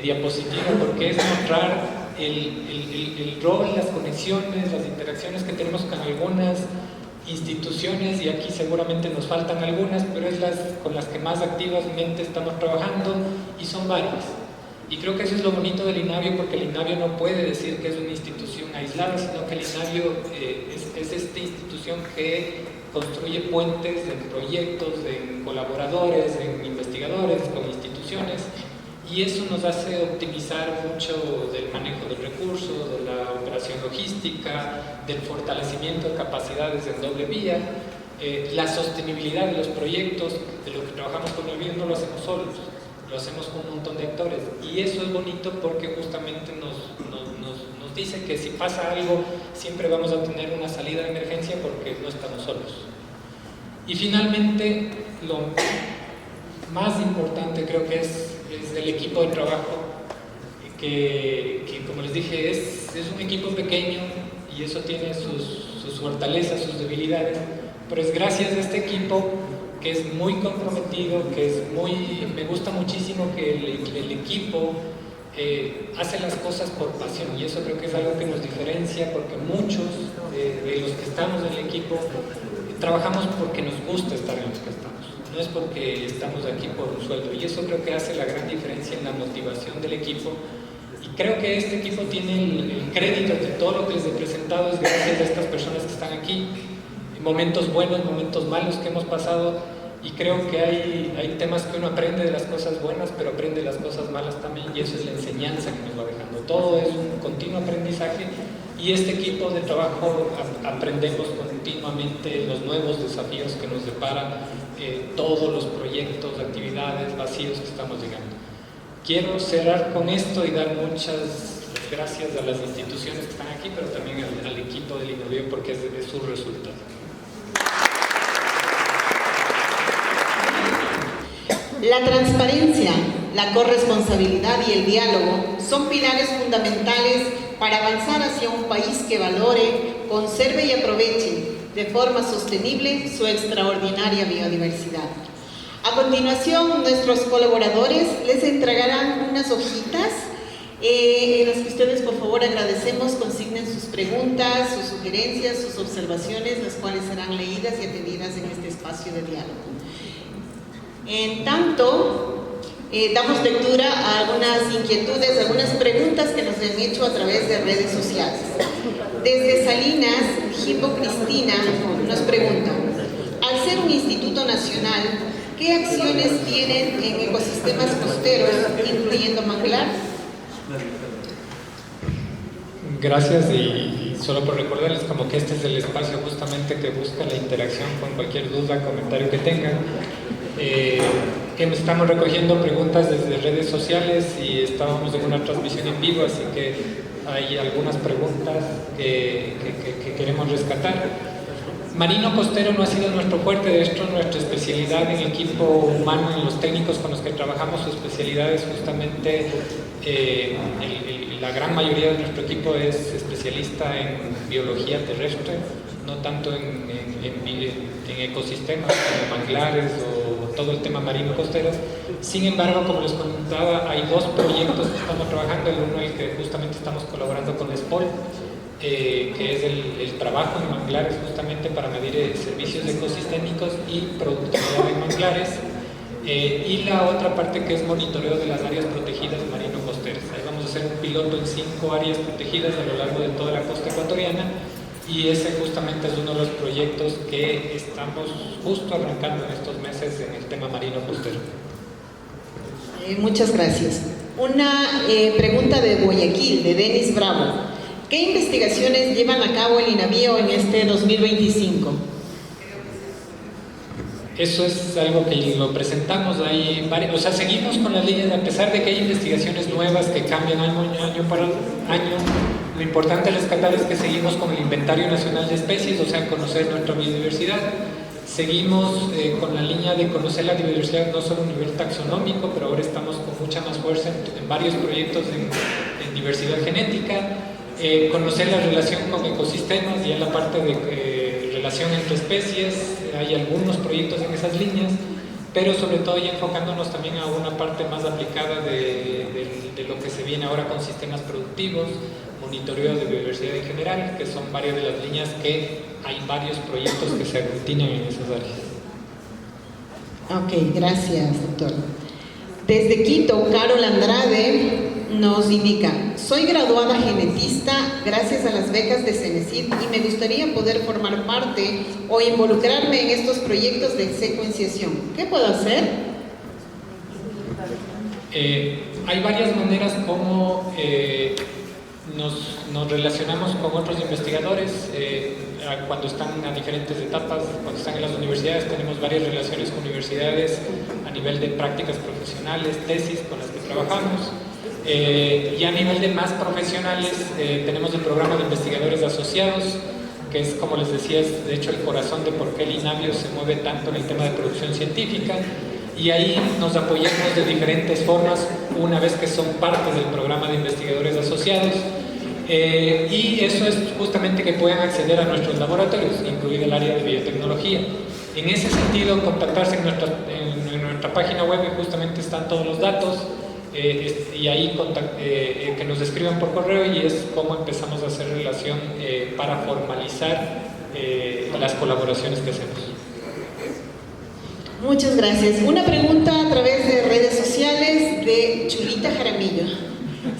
diapositiva, porque es mostrar el rol, las conexiones, las interacciones que tenemos con algunas instituciones, y aquí seguramente nos faltan algunas, pero es con las que más activamente estamos trabajando, y son varias. Y creo que eso es lo bonito del INAVIO, porque el INAVIO no puede decir que es una institución aislada, sino que el INAVIO es esta institución que construye puentes en proyectos, en colaboradores, en investigadores, con instituciones, y eso nos hace optimizar mucho del manejo del recurso, de la operación logística, del fortalecimiento de capacidades en doble vía, la sostenibilidad de los proyectos. De lo que trabajamos con el INAVIO no lo hacemos solos, lo hacemos con un montón de actores, y eso es bonito porque justamente nos dice que si pasa algo siempre vamos a tener una salida de emergencia porque no estamos solos. Y finalmente, lo más importante creo que es el equipo de trabajo, que como les dije es un equipo pequeño, y eso tiene sus fortalezas, sus debilidades, pero es gracias a este equipo que es muy comprometido, me gusta muchísimo que el equipo hace las cosas por pasión, y eso creo que es algo que nos diferencia, porque muchos de los que estamos en el equipo trabajamos porque nos gusta estar en los que estamos, no es porque estamos aquí por un sueldo, y eso creo que hace la gran diferencia en la motivación del equipo. Y creo que este equipo tiene el crédito de todo lo que les he presentado es gracias a estas personas que están aquí, momentos buenos, momentos malos que hemos pasado, y creo que hay temas que uno aprende de las cosas buenas, pero aprende de las cosas malas también, y eso es la enseñanza que nos va dejando. Todo es un continuo aprendizaje, y este equipo de trabajo aprendemos continuamente los nuevos desafíos que nos depara todos los proyectos, actividades, vacíos que estamos llegando. Quiero cerrar con esto y dar muchas gracias a las instituciones que están aquí, pero también al equipo del INAVIO, porque es su resultado. La transparencia, la corresponsabilidad y el diálogo son pilares fundamentales para avanzar hacia un país que valore, conserve y aproveche de forma sostenible su extraordinaria biodiversidad. A continuación, nuestros colaboradores les entregarán unas hojitas en las que ustedes, por favor, agradecemos, consignen sus preguntas, sus sugerencias, sus observaciones, las cuales serán leídas y atendidas en este espacio de diálogo. En tanto, damos lectura a algunas inquietudes, algunas preguntas que nos han hecho a través de redes sociales. Desde Salinas, Jimbo Cristina nos pregunta: al ser un instituto nacional, ¿qué acciones tienen en ecosistemas costeros, incluyendo manglar? Gracias, y solo por recordarles como que este es el espacio justamente que busca la interacción con cualquier duda, comentario que tengan. Estamos recogiendo preguntas desde redes sociales y estábamos en una transmisión en vivo, así que hay algunas preguntas que queremos rescatar. Marino costero no ha sido nuestro fuerte, de hecho nuestra especialidad en equipo humano, en los técnicos con los que trabajamos, su especialidad es justamente, la gran mayoría de nuestro equipo es especialista en biología terrestre, no tanto en ecosistemas como manglares o todo el tema marino costero. Sin embargo, como les comentaba, hay dos proyectos que estamos trabajando, el uno el que justamente estamos colaborando con SPOL, que es el trabajo en manglares justamente para medir servicios ecosistémicos y productividad en manglares, y la otra parte que es monitoreo de las áreas protegidas marino-costeras. Ahí vamos a hacer un piloto en 5 áreas protegidas a lo largo de toda la costa ecuatoriana, y ese justamente es uno de los proyectos que estamos justo arrancando en estos meses en el tema marino-costero. Muchas gracias. Una pregunta de Guayaquil, de Denis Bravo. ¿Qué investigaciones llevan a cabo el INAVIO en este 2025? Eso es algo que lo presentamos ahí, o sea, seguimos con las líneas, a pesar de que hay investigaciones nuevas que cambian año para año. Lo importante rescatar es que seguimos con el Inventario Nacional de Especies, o sea, conocer nuestra biodiversidad. Seguimos con la línea de conocer la biodiversidad no solo a nivel taxonómico, pero ahora estamos con mucha más fuerza en varios proyectos en diversidad genética. Conocer la relación con ecosistemas y en la parte de relación entre especies, hay algunos proyectos en esas líneas, pero sobre todo ya enfocándonos también a una parte más aplicada de lo que se viene ahora con sistemas productivos, monitoreo de biodiversidad en general, que son varias de las líneas que hay varios proyectos que se aglutinan en esas áreas. Ok, gracias, doctor. Desde Quito, Carol Andrade nos indica: soy graduada genetista gracias a las becas de CENESID y me gustaría poder formar parte o involucrarme en estos proyectos de secuenciación. ¿Qué puedo hacer? Hay varias maneras como nos relacionamos con otros investigadores cuando están a diferentes etapas, cuando están en las universidades. Tenemos varias relaciones con universidades a nivel de prácticas profesionales, tesis con las que trabajamos. Y a nivel de más profesionales tenemos el programa de investigadores asociados, que es, como les decía, es de hecho el corazón de por qué el INAVIO se mueve tanto en el tema de producción científica, y ahí nos apoyamos de diferentes formas una vez que son parte del programa de investigadores asociados, y eso es justamente que puedan acceder a nuestros laboratorios, incluido el área de biotecnología. En ese sentido, contactarse en nuestra página web, y justamente están todos los datos, y ahí que nos escriban por correo, y es como empezamos a hacer relación para formalizar las colaboraciones que hacemos. Muchas gracias. Una pregunta a través de redes sociales de Chulita Jaramillo.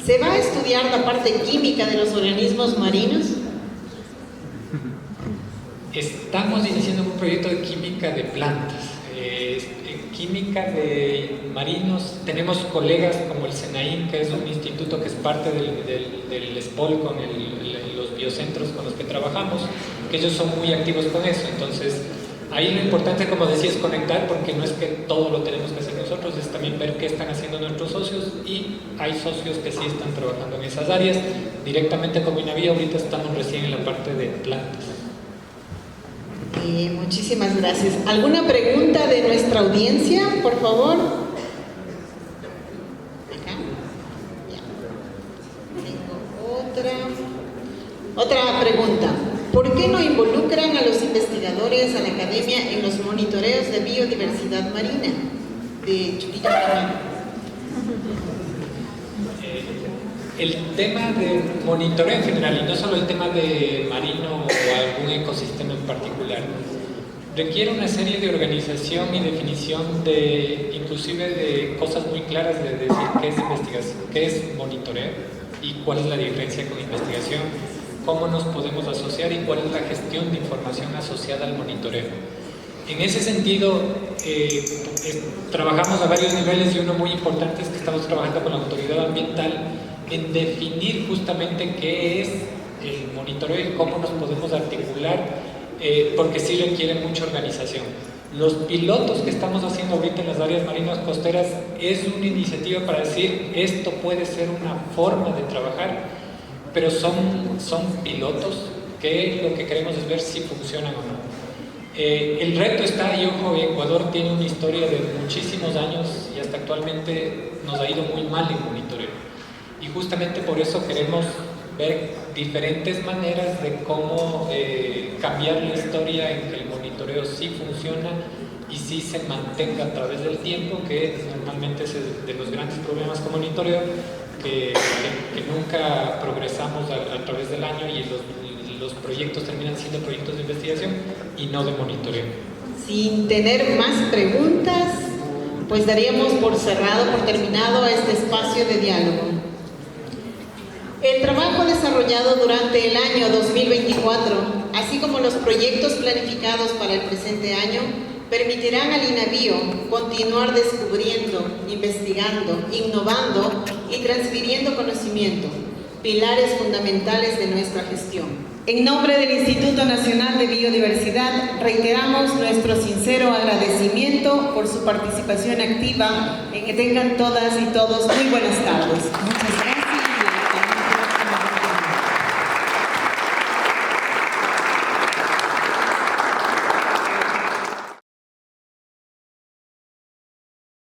¿Se va a estudiar la parte química de los organismos marinos? Estamos iniciando un proyecto de química de plantas. Química de marinos, tenemos colegas como el SENAIN, que es un instituto que es parte del SPOL con los biocentros con los que trabajamos, que ellos son muy activos con eso. Entonces, ahí lo importante, como decía, es conectar, porque no es que todo lo tenemos que hacer nosotros, es también ver qué están haciendo nuestros socios, y hay socios que sí están trabajando en esas áreas. Directamente con INAVIO ahorita estamos recién en la parte de plantas. Muchísimas gracias. ¿Alguna pregunta de nuestra audiencia, por favor? Acá. Ya. Tengo otra pregunta. ¿Por qué no involucran a los investigadores, a la academia, en los monitoreos de biodiversidad marina? De Chulita Jaramillo. El tema de monitoreo en general, y no solo el tema de marino o algún ecosistema en particular, requiere una serie de organización y definición inclusive de cosas muy claras, de decir qué es investigación, qué es monitoreo y cuál es la diferencia con investigación, cómo nos podemos asociar y cuál es la gestión de información asociada al monitoreo. En ese sentido, trabajamos a varios niveles, y uno muy importante es que estamos trabajando con la autoridad ambiental en definir justamente qué es el monitoreo y cómo nos podemos articular, porque sí requiere mucha organización. Los pilotos que estamos haciendo ahorita en las áreas marinas costeras es una iniciativa para decir, esto puede ser una forma de trabajar, pero son pilotos que lo que queremos es ver si funcionan o no. El reto está, y ojo, Ecuador tiene una historia de muchísimos años y hasta actualmente nos ha ido muy mal en monitoreo. Y justamente por eso queremos ver diferentes maneras de cómo cambiar la historia en que el monitoreo sí funciona y sí se mantenga a través del tiempo, que normalmente es de los grandes problemas con monitoreo, que nunca progresamos a través del año y los proyectos terminan siendo proyectos de investigación y no de monitoreo. Sin tener más preguntas, pues daríamos por cerrado, por terminado este espacio de diálogo. El trabajo desarrollado durante el año 2024, así como los proyectos planificados para el presente año, permitirán al INAVIO continuar descubriendo, investigando, innovando y transfiriendo conocimiento, pilares fundamentales de nuestra gestión. En nombre del Instituto Nacional de Biodiversidad, reiteramos nuestro sincero agradecimiento por su participación activa. Que tengan todas y todos muy buenas tardes. Muchas gracias.